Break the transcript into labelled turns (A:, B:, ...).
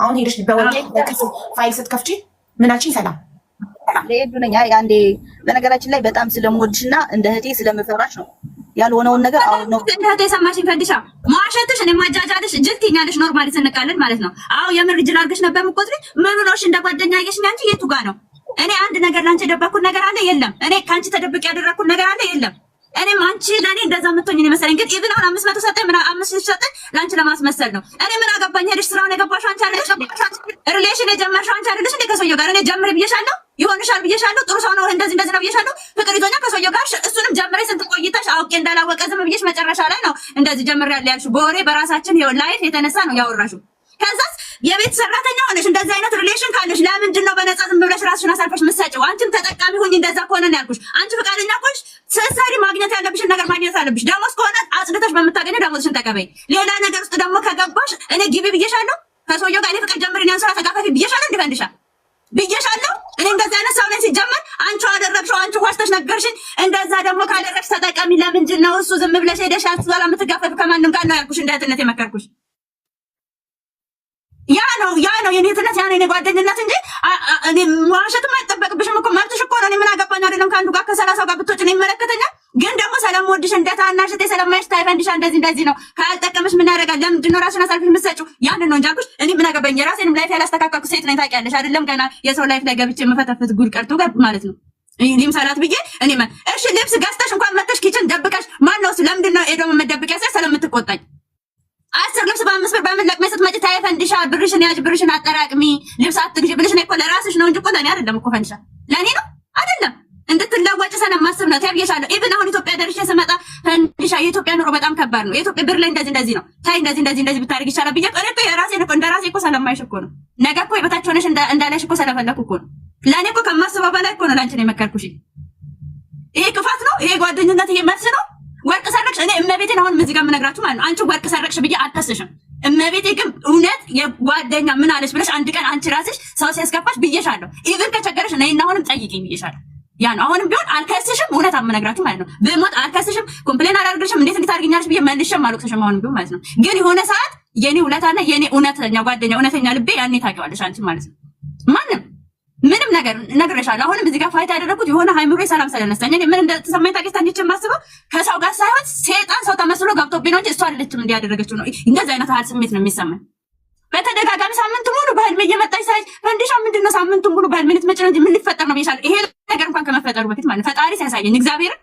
A: አሁን ሄደሽ በወቅቱ ፋይል ስትከፍቺ ምናችን ሰላም
B: ለሄዱ ነኝ። አይ አንዴ በነገራችን ላይ በጣም ስለምወድሽና እንደ እህቴ ስለምፈራሽ ነው ያልሆነውን ነገር አሁን ነው
C: እንደ እህቴ ሰማሽኝ። ፈንዲሻ ማሸትሽ እኔ ማጃጃልሽ ጅል ትይኛለሽ። ኖርማሊ ስንቃለን ማለት ነው። አዎ የምር ጅል አድርገሽ ነበር የምቆጥሪ። ምን ሆነሽ እንደ ጓደኛ አየሽኝ አንቺ የቱ ጋር ነው? እኔ አንድ ነገር ላንቺ የደበኩት ነገር አለ የለም? እኔ ካንቺ ተደብቅ ያደረኩት ነገር አለ የለም? እኔም አንቺ ለኔ እንደዛ የምትሆኝ ነው መሰለኝ። ግን ኢቭን አሁን 500 ሰጠኝ ምን 500 ሰጠኝ ላንቺ ለማስመሰል ነው። እኔ ምን አገባኝ? ሄደሽ ስራውን የገባሽው አንቺ አይደለሽ? ሪሌሽን የጀመርሽው አንቺ አይደለሽ? እንደ ከሰውየው ጋር እኔ ጀምር ብዬሻለሁ፣ ይሆንሻል ብዬሻለሁ፣ ጥሩ ሰው ነው እንደዚህ ነው ብዬሻለሁ። ፍቅር ይዞኛ ከሰውየው ጋር እሱንም ጀምሬ ስንት ቆይተሽ አውቄ እንዳላወቀ ዝም ብዬሽ መጨረሻ ላይ ነው እንደዚህ ጀምሬያለሁ ያልሽው። በወሬ በራሳችን ላይፍ የተነሳ ነው ያወራሽው። ከዛስ የቤት ሰራተኛ ሆነሽ እንደዚህ አይነት ሪሌሽን ካለሽ ለምንድን ነው በነፃ ዝም ብለሽ ራስሽን አሳልፈሽ የምትሰጪው? አንቺም ተጠቃሚ ሁኚ። እንደዛ ከሆነ ነው ያልኩሽ። አንቺ ፈቃደኛ ከሆንሽ ስትሰሪ ማግኘት ያለብሽን ነገር ማግኘት አለብሽ። ደሞዝ ከሆነ አጽድተሽ በምታገኘው ደሞዝሽን ተቀበይ። ሌላ ነገር ውስጥ ደግሞ ከገባሽ እኔ ግቢ ብዬሻለሁ፣ ከሰውየው ጋር እኔ ፍቅር ጀምሪን ያን ስራ ተጋፋፊ ብዬሻለሁ፣ እንድፈንድሻ ብዬሻለሁ። እኔ እንደዚህ አይነት ሰው ነኝ ሲጀመር። አንቺ አደረግሽው፣ አንቺ ዋሽተሽ ነገርሽኝ። እንደዛ ደግሞ ካደረግሽ ተጠቃሚ። ለምንድን ነው እሱ ዝም ብለሽ ሄደሽ አንቺ ጋር የምትጋፈፊው? ከማንም ጋር ነው ያልኩሽ፣ እንደ እህትነት የመከርኩሽ። ያ ነው የኔ እህትነት፣ ያ ነው የኔ ጓደኝነት እንጂ እኔ ዋሸትም አይጠበቅብሽም እኮ መብትሽ እኮ ነው። እኔ ምን አገባኝ? አይደለም ከአንዱ ጋር ከ30 ጋር ብትወጪ ነው ይመለከተኛል። ግን ደግሞ ስለምወድሽ እንደ ታናሽ እህቴ ስለማይሽ ታይፈንድሻ እንደዚህ ነው። ካልጠቀምሽ ምን ያደርጋል? ለምንድን ነው ራስሽን አሳልፈሽ የምትሰጪው? ያንን ነው እንጂ አልኩሽ። እኔ ምን አገባኝ? የራሴንም ላይፍ ያላስተካከልኩ ሴት ነኝ ታውቂያለሽ አይደለም? ገና የሰው ላይፍ ላይ ገብቼ የምፈተፍት ጉድ ቀርቶ ጋር ማለት ነው። ሊም ሰላት ብዬ እኔ እሺ ልብስ ገዝተሽ እንኳን መጥተሽ ኪችን ደብቀሽ ማን ነው ለምንድን ነው ኤዶም መደብቂያ ሳይ ስለምትቆጣኝ 10 ልብስ በ5 ብር በምን ለቅመሽ ስትመጪ ታይ ፈንዲሻ ብርሽን ያዥ ብርሽን አጠራቅሚ ልብስ አትግዢ ብልሽ ነው እኮ ለራስሽ ነው እንጂ እኮ ለኔ አይደለም እኮ ፈንዲሻ ለኔ ነው አይደለም። እንድትለወጪ ስለማስብ ነው ተብዬሻለሁ። ኢቭን አሁን ኢትዮጵያ ደርሼ ስመጣ ፈንዲሻ የኢትዮጵያ ኑሮ በጣም ከባድ ነው፣ የኢትዮጵያ ብር ላይ እንደዚህ ነው ታይ እንደዚህ ብታደርጊ ይቻላል ብዬ እኔ እኮ የራሴን እኮ እንደራሴ እኮ ስለማይሽ እኮ ነው። ነገ እኮ የበታች ሆነሽ እንዳለሽ እኮ ስለፈለኩ እኮ ነው። ለኔ እኮ ከማስበው በላይ እኮ ነው ላንቺ ነው የመከርኩሽ። ይሄ ክፋት ነው? ይሄ ጓደኝነት? ይሄ መልስ ነው? ወርቅ ሰረቅሽ? እኔ እመቤቴን አሁን እዚህ ጋር የምነግራችሁ ማለት ነው አንቺ ወርቅ ሰረቅሽ ብዬ አልከስሽም። እመቤቴ ግን እውነት የጓደኛ ምን አለሽ ብለሽ አንድ ቀን አንቺ ራስሽ ሰው ሲያስከፋሽ ብዬሻለሁ። ኢቭን ከቸገረሽ ነይና አሁንም ጠይቂኝ ብዬሻለሁ። ያ ነው አሁንም ቢሆን አልከስሽም። እውነት አምነግራችሁ ማለት ነው በሞት አልከስሽም። ኮምፕሌን አላደርግልሽም። እንዴት እንድታርጊኛለሽ ብዬ መልሼም አልወቅስሽም። አሁንም ቢሆን ማለት ነው ግን የሆነ ሰዓት የኔ ውለታና የኔ እውነተኛ ጓደኛ እውነተኛ ልቤ ያኔ ታውቂዋለሽ አንቺ ማለት ነው። ማንም ምንም ነገር ነግሬሻለሁ። አሁንም እዚህ ጋር ፋይት ያደረኩት የሆነ ሃይምሮዬ ሰላም ስለነሳኝ እኔ ምን እንደተሰማኝ ታውቂያለሽ? አንቺ የማስበው ከሰው ጋር ሳይሆን ሰይጣን ሰው ተመስሎ ገብቶብኝ ነው እንጂ እሷ አይደለችም እንዲያደረገችው ነው። እንደዚህ አይነት ሀል ስሜት ነው የሚሰማኝ። በተደጋጋሚ ሳምንት ሙሉ በህልሜ እየመጣች ሳይ ፈንዲሻ ምንድነው ሳምንቱ ሙሉ በህልሜ ልትመጪ ነው እንጂ ምን ሊፈጠር ነው ብዬሻለሁ። ይሄ ነገር እንኳን ከመፈጠሩ በፊት ማለት ፈጣሪ ሲያሳየኝ እግዚአብሔርን